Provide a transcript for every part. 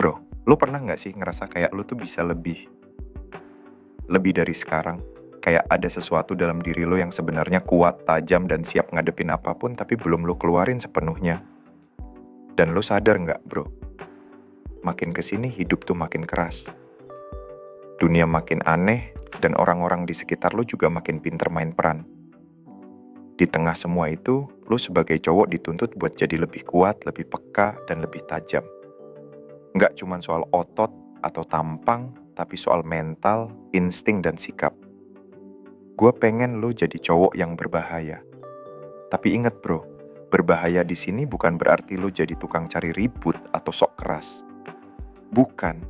Bro, lu pernah nggak sih ngerasa kayak lu tuh bisa lebih dari sekarang? Kayak ada sesuatu dalam diri lu yang sebenarnya kuat, tajam, dan siap ngadepin apapun tapi belum lu keluarin sepenuhnya. Dan lu sadar nggak, bro? Makin kesini hidup tuh makin keras. Dunia makin aneh, dan orang-orang di sekitar lu juga makin pinter main peran. Di tengah semua itu, lu sebagai cowok dituntut buat jadi lebih kuat, lebih peka, dan lebih tajam. Nggak cuma soal otot atau tampang, tapi soal mental, insting, dan sikap. Gue pengen lu jadi cowok yang berbahaya. Tapi inget bro, berbahaya di sini bukan berarti lu jadi tukang cari ribut atau sok keras. Bukan.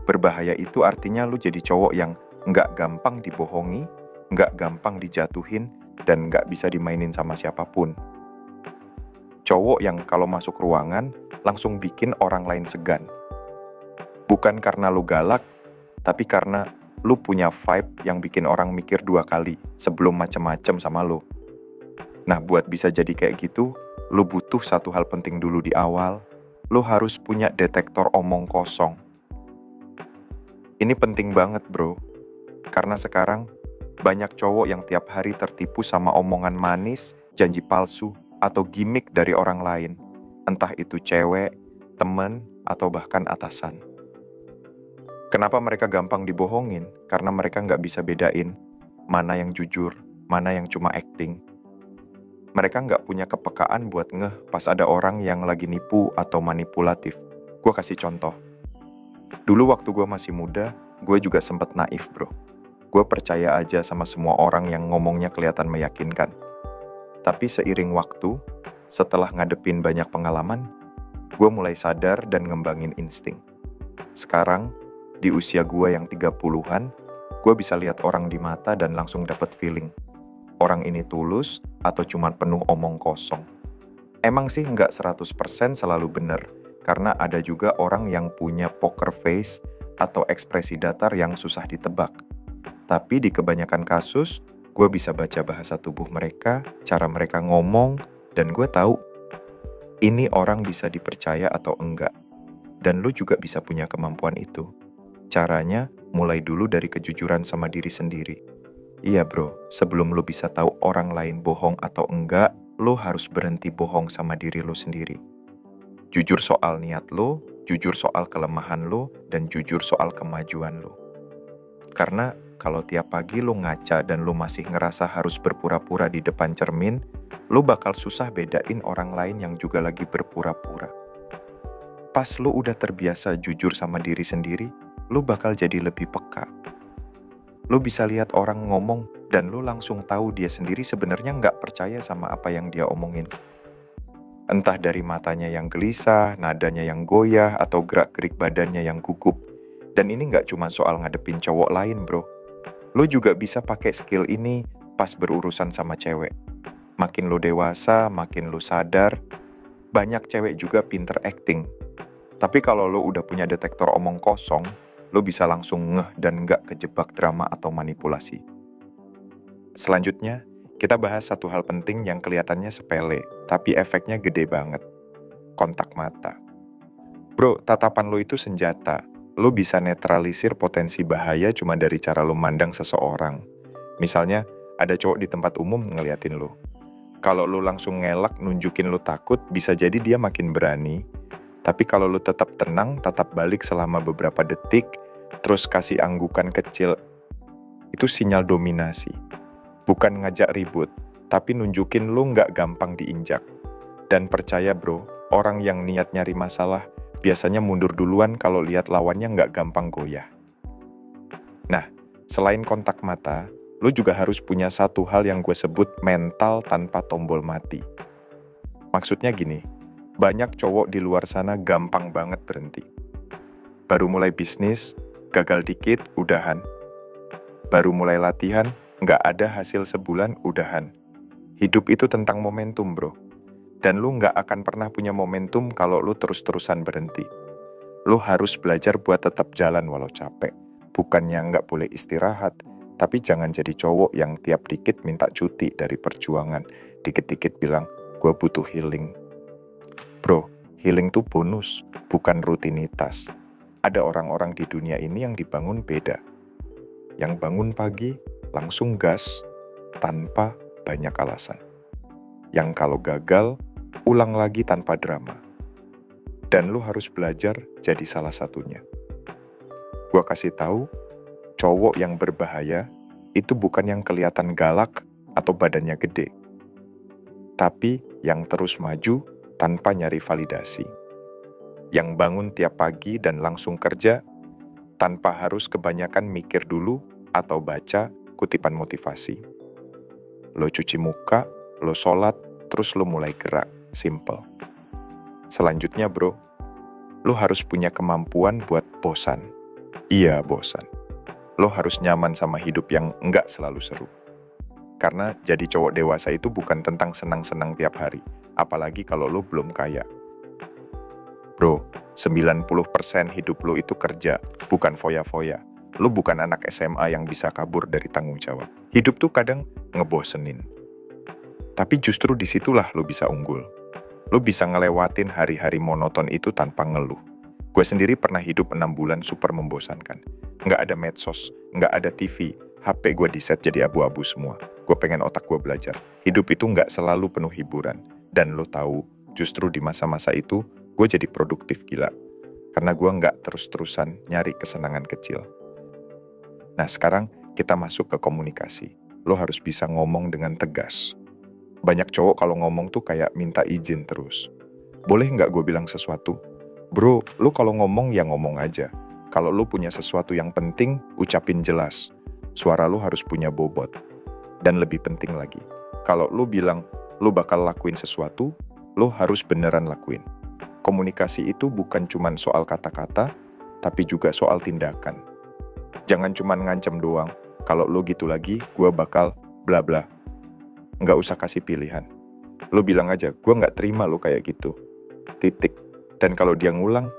Berbahaya itu artinya lu jadi cowok yang nggak gampang dibohongi, nggak gampang dijatuhin, dan nggak bisa dimainin sama siapapun. Cowok yang kalau masuk ruangan, langsung bikin orang lain segan. Bukan karena lu galak, tapi karena lu punya vibe yang bikin orang mikir 2 kali sebelum macem-macem sama lu. Nah, buat bisa jadi kayak gitu, lu butuh satu hal penting dulu di awal. Lu harus punya detektor omong kosong. Ini penting banget, bro. Karena sekarang, banyak cowok yang tiap hari tertipu sama omongan manis, janji palsu, atau gimmick dari orang lain. Entah itu cewek, temen, atau bahkan atasan. Kenapa mereka gampang dibohongin? Karena mereka nggak bisa bedain mana yang jujur, mana yang cuma acting. Mereka nggak punya kepekaan buat ngeh pas ada orang yang lagi nipu atau manipulatif. Gue kasih contoh. Dulu waktu gue masih muda, gue juga sempet naif bro. Gue percaya aja sama semua orang yang ngomongnya kelihatan meyakinkan. Tapi seiring waktu, setelah ngadepin banyak pengalaman, gue mulai sadar dan ngembangin insting. Sekarang, di usia gue yang 30-an, gue bisa lihat orang di mata dan langsung dapet feeling. Orang ini tulus atau cuma penuh omong kosong. Emang sih nggak 100% selalu bener, karena ada juga orang yang punya poker face atau ekspresi datar yang susah ditebak. Tapi di kebanyakan kasus, gue bisa baca bahasa tubuh mereka, cara mereka ngomong, dan gue tahu ini orang bisa dipercaya atau enggak. Dan lu juga bisa punya kemampuan itu. Caranya, mulai dulu dari kejujuran sama diri sendiri. Iya bro, sebelum lu bisa tahu orang lain bohong atau enggak, lu harus berhenti bohong sama diri lu sendiri. Jujur soal niat lu, jujur soal kelemahan lu, dan jujur soal kemajuan lu. Karena kalau tiap pagi lu ngaca dan lu masih ngerasa harus berpura-pura di depan cermin, lu bakal susah bedain orang lain yang juga lagi berpura-pura. Pas lu udah terbiasa jujur sama diri sendiri, lu bakal jadi lebih peka. Lu bisa lihat orang ngomong dan lu langsung tahu dia sendiri sebenarnya nggak percaya sama apa yang dia omongin. Entah dari matanya yang gelisah, nadanya yang goyah, atau gerak-gerik badannya yang gugup. Dan ini nggak cuma soal ngadepin cowok lain bro. Lu juga bisa pakai skill ini pas berurusan sama cewek. Makin lu dewasa, makin lu sadar, banyak cewek juga pinter acting. Tapi kalau lu udah punya detektor omong kosong, lu bisa langsung ngeh dan nggak kejebak drama atau manipulasi. Selanjutnya, kita bahas satu hal penting yang kelihatannya sepele, tapi efeknya gede banget. Kontak mata. Bro, tatapan lu itu senjata. Lu bisa netralisir potensi bahaya cuma dari cara lu mandang seseorang. Misalnya, ada cowok di tempat umum ngeliatin lu. Kalau lu langsung ngelak nunjukin lu takut, bisa jadi dia makin berani. Tapi kalau lu tetap tenang, tatap balik selama beberapa detik, terus kasih anggukan kecil, itu sinyal dominasi. Bukan ngajak ribut, tapi nunjukin lu nggak gampang diinjak. Dan percaya bro, orang yang niat nyari masalah, biasanya mundur duluan kalau lihat lawannya nggak gampang goyah. Nah, selain kontak mata, lu juga harus punya satu hal yang gue sebut mental tanpa tombol mati. Maksudnya gini, banyak cowok di luar sana gampang banget berhenti. Baru mulai bisnis, gagal dikit, udahan. Baru mulai latihan, nggak ada hasil sebulan, udahan. Hidup itu tentang momentum, bro. Dan lu nggak akan pernah punya momentum kalau lu terus-terusan berhenti. Lu harus belajar buat tetap jalan walau capek. Bukannya nggak boleh istirahat, tapi jangan jadi cowok yang tiap dikit minta cuti dari perjuangan. Dikit-dikit bilang, gue butuh healing. Bro, healing tuh bonus, bukan rutinitas. Ada orang-orang di dunia ini yang dibangun beda. Yang bangun pagi, langsung gas, tanpa banyak alasan. Yang kalau gagal, ulang lagi tanpa drama. Dan lu harus belajar jadi salah satunya. Gua kasih tahu, cowok yang berbahaya itu bukan yang kelihatan galak atau badannya gede. Tapi yang terus maju tanpa nyari validasi. Yang bangun tiap pagi dan langsung kerja, tanpa harus kebanyakan mikir dulu atau baca kutipan motivasi. Lo cuci muka, lo sholat, terus lo mulai gerak. Simple. Selanjutnya bro, lo harus punya kemampuan buat bosan. Iya, bosan. Lo harus nyaman sama hidup yang nggak selalu seru. Karena jadi cowok dewasa itu bukan tentang senang-senang tiap hari. Apalagi kalau lo belum kaya. Bro, 90% hidup lo itu kerja, bukan foya-foya. Lo bukan anak SMA yang bisa kabur dari tanggung jawab. Hidup tuh kadang ngebosenin. Tapi justru disitulah lo bisa unggul. Lo bisa ngelewatin hari-hari monoton itu tanpa ngeluh. Gue sendiri pernah hidup 6 bulan super membosankan. Nggak ada medsos, nggak ada TV, HP gue di-set jadi abu-abu semua. Gue pengen otak gue belajar. Hidup itu nggak selalu penuh hiburan. Dan lo tahu, justru di masa-masa itu, gue jadi produktif gila. Karena gue nggak terus-terusan nyari kesenangan kecil. Nah sekarang kita masuk ke komunikasi. Lo harus bisa ngomong dengan tegas. Banyak cowok kalau ngomong tuh kayak minta izin terus. Boleh nggak gue bilang sesuatu? Bro, lo kalau ngomong ya ngomong aja. Kalau lo punya sesuatu yang penting, ucapin jelas. Suara lo harus punya bobot. Dan lebih penting lagi, kalau lo bilang lo bakal lakuin sesuatu, lo harus beneran lakuin. Komunikasi itu bukan cuma soal kata-kata, tapi juga soal tindakan. Jangan cuma ngancem doang, kalau lo gitu lagi, gue bakal bla bla. Nggak usah kasih pilihan. Lo bilang aja, gue nggak terima lo kayak gitu. Titik. Dan kalau dia ngulang,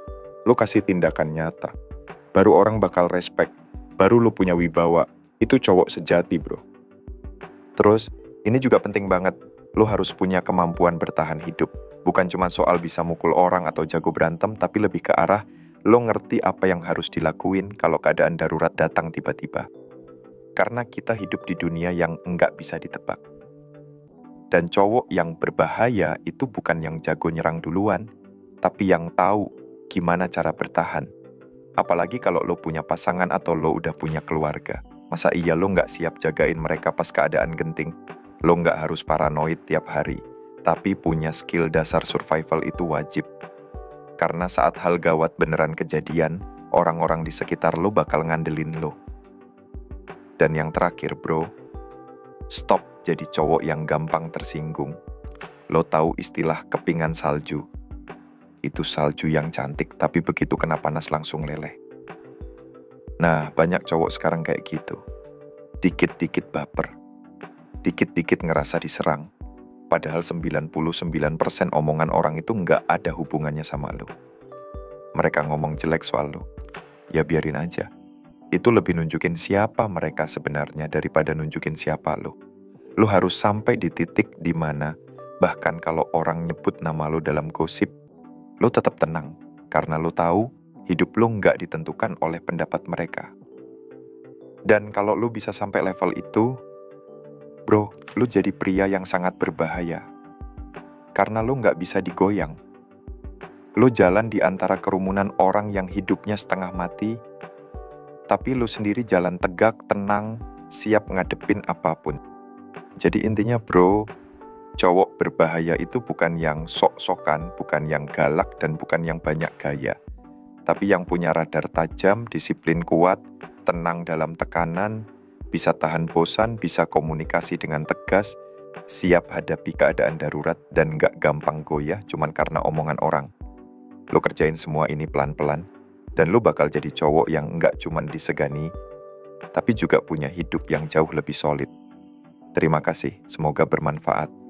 lo kasih tindakan nyata. Baru orang bakal respect, baru lo punya wibawa. Itu cowok sejati bro. Terus, ini juga penting banget, lo harus punya kemampuan bertahan hidup. Bukan cuma soal bisa mukul orang atau jago berantem, tapi lebih ke arah lo ngerti apa yang harus dilakuin kalau keadaan darurat datang tiba-tiba. Karena kita hidup di dunia yang nggak bisa ditebak. Dan cowok yang berbahaya itu bukan yang jago nyerang duluan, tapi yang tahu gimana cara bertahan. Apalagi kalau lo punya pasangan atau lo udah punya keluarga. Masa iya lo nggak siap jagain mereka pas keadaan genting? Lo nggak harus paranoid tiap hari. Tapi punya skill dasar survival itu wajib. Karena saat hal gawat beneran kejadian, orang-orang di sekitar lo bakal ngandelin lo. Dan yang terakhir bro, stop jadi cowok yang gampang tersinggung. Lo tahu istilah kepingan salju? Itu salju yang cantik tapi begitu kena panas langsung leleh. Nah, banyak cowok sekarang kayak gitu. Dikit-dikit baper. Dikit-dikit ngerasa diserang. Padahal 99% omongan orang itu nggak ada hubungannya sama lo. Mereka ngomong jelek soal lo. Ya biarin aja. Itu lebih nunjukin siapa mereka sebenarnya daripada nunjukin siapa lo. Lo harus sampai di titik di mana bahkan kalau orang nyebut nama lo dalam gosip, lo tetap tenang. Karena lo tahu hidup lo nggak ditentukan oleh pendapat mereka. Dan kalau lo bisa sampai level itu, bro, lo jadi pria yang sangat berbahaya. Karena lo nggak bisa digoyang. Lo jalan di antara kerumunan orang yang hidupnya setengah mati, tapi lo sendiri jalan tegak, tenang, siap ngadepin apapun. Jadi intinya bro, cowok berbahaya itu bukan yang sok-sokan, bukan yang galak, dan bukan yang banyak gaya. Tapi yang punya radar tajam, disiplin kuat, tenang dalam tekanan, bisa tahan bosan, bisa komunikasi dengan tegas, siap hadapi keadaan darurat, dan gak gampang goyah cuman karena omongan orang. Lo kerjain semua ini pelan-pelan, dan lo bakal jadi cowok yang gak cuman disegani, tapi juga punya hidup yang jauh lebih solid. Terima kasih, semoga bermanfaat.